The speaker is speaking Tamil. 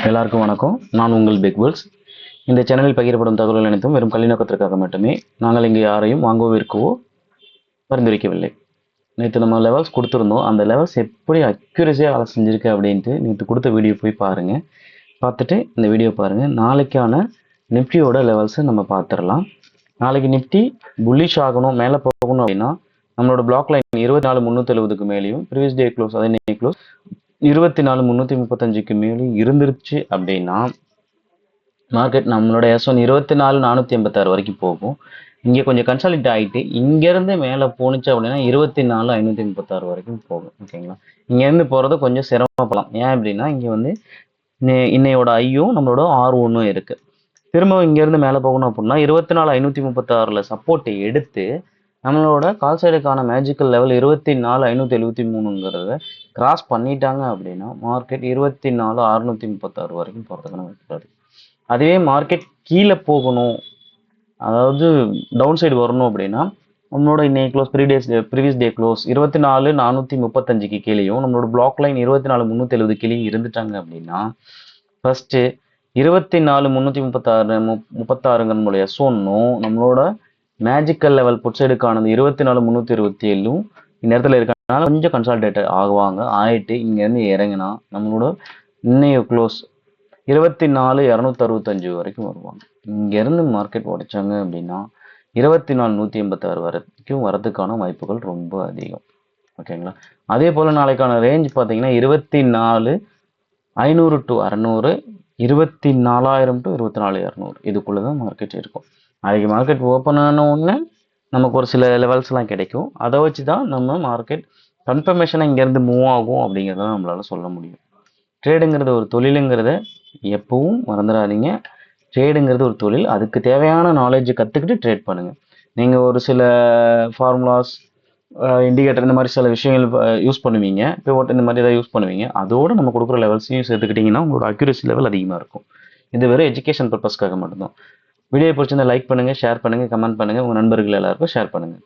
எல்லாருக்கும் வணக்கம். நான் உங்கள் பிக்வேல்ஸ். இந்த சேனலில் பகிரப்படும் தகவல்கள் அனைத்தும் வெறும் கல்வி நோக்கத்திற்காக மட்டுமே. நாங்கள் இங்கே யாரையும் வாங்கவோ விற்கவோ பரிந்துரைக்கவில்லை. நேற்று நம்ம லெவல்ஸ் கொடுத்துருந்தோம். அந்த லெவல்ஸ் எப்படி அக்யூரஸியாக வேலை செஞ்சுருக்கு அப்படின்ட்டு நேற்று கொடுத்த வீடியோ போய் பாருங்கள். பார்த்துட்டு இந்த வீடியோ பாருங்கள். நாளைக்கான நிஃப்டியோட லெவல்ஸை நம்ம பார்த்துடலாம். நாளைக்கு நிஃப்டி புல்லிஷ் ஆகணும், மேலே போகணும் அப்படின்னா நம்மளோட பிளாக் லைன் 24,370க்கு மேலேயும், ப்ரீவியஸ் டே க்ளோஸ் அதே நே க்ளோஸ் 24,335க்கு மேலேயும் இருந்துருச்சு அப்படின்னா மார்க்கெட் நம்மளோட S1 24,486 வரைக்கும் போகும். இங்கே கொஞ்சம் கன்சாலிட் ஆகிட்டு இங்கேருந்து மேலே போணுச்சு அப்படின்னா 24,536 வரைக்கும் போகும். ஓகேங்களா? இங்கேருந்து போகிறது கொஞ்சம் சிரமப்படலாம். ஏன் அப்படின்னா இங்கே வந்து இன்னையோட ஐயும் நம்மளோட R1 இருக்குது. திரும்ப இங்கேருந்து மேலே போகணும் அப்படின்னா 24,536 சப்போர்ட்டை எடுத்து நம்மளோட கால் சைடுக்கான மேஜிக்கல் லெவல் 24,573ங்கிறத கிராஸ் பண்ணிட்டாங்க அப்படின்னா மார்க்கெட் 24,636 வரைக்கும் போகிறதுக்கான வாய்ப்பு. அதுவே மார்க்கெட் கீழே போகணும், அதாவது டவுன் சைடு வரணும் அப்படின்னா நம்மளோட இன்னைக்கு க்ளோஸ் ப்ரீவியஸ் டே க்ளோஸ் 24,435க்கு கீழேயும் நம்மளோட பிளாக் லைன் 24,370 கீழேயும் இருந்துட்டாங்க அப்படின்னா ஃபர்ஸ்ட்டு 24,336 நம்மளுடைய S1ம் நம்மளோட மேஜிக்கல் லெவல் புட் சைடுக்கானது 24,327ம் இந்நேரத்தில் இருக்கனால கொஞ்சம் கன்சால்டேட் ஆகுவாங்க. ஆகிட்டு இங்கேருந்து இறங்கினா நம்மளோட இன்னைய க்ளோஸ் 24,265 வரைக்கும் வருவாங்க. இங்கேருந்து மார்க்கெட் உடைச்சாங்க அப்படின்னா 24,186 வரைக்கும் வரதுக்கான வாய்ப்புகள் ரொம்ப அதிகம். ஓகேங்களா? அதே போல் நாளைக்கான ரேஞ்ச் பார்த்தீங்கன்னா 24,500 to 600, 24,000 to 24,200 இதுக்குள்ளே தான் மார்க்கெட் இருக்கும். நாளைக்கு மார்க்கெட் ஓப்பன் ஆன உடனே நமக்கு ஒரு சில லெவல்ஸ்லாம் கிடைக்கும். அதை வச்சு தான் நம்ம மார்க்கெட் கன்ஃபர்மேஷனாக இங்கேருந்து மூவ் ஆகும் அப்படிங்கிறத நம்மளால சொல்ல முடியும். ட்ரேடுங்கிறது ஒரு தொழிலுங்கிறத எப்பவும் மறந்துடாதீங்க. ட்ரேடுங்கிறது ஒரு தொழில். அதுக்கு தேவையான நாலேஜை கற்றுக்கிட்டு ட்ரேட் பண்ணுங்கள். நீங்கள் ஒரு சில ஃபார்முலாஸ், இண்டிகேட்டர் இந்த மாதிரி சில விஷயங்கள் யூஸ் பண்ணுவீங்க, பிவோட் இந்த மாதிரி ஏதாவது யூஸ் பண்ணுவீங்க. அதோடு நம்ம கொடுக்குற லெவல்ஸையும் சேர்த்துக்கிட்டிங்கன்னா உங்களோட அக்யூரசி லெவல் அதிகமாக இருக்கும். இது வெறும் எஜுகேஷன் பர்பஸ்க்காக மட்டும்தான். வீடியோ பிடிச்சிருந்தா லைக் பண்ணுங்கள், ஷேர் பண்ணுங்கள், கமெண்ட் பண்ணுங்கள், உங்கள் நண்பர்கள் எல்லாருக்கும் ஷேர் பண்ணுங்கள்.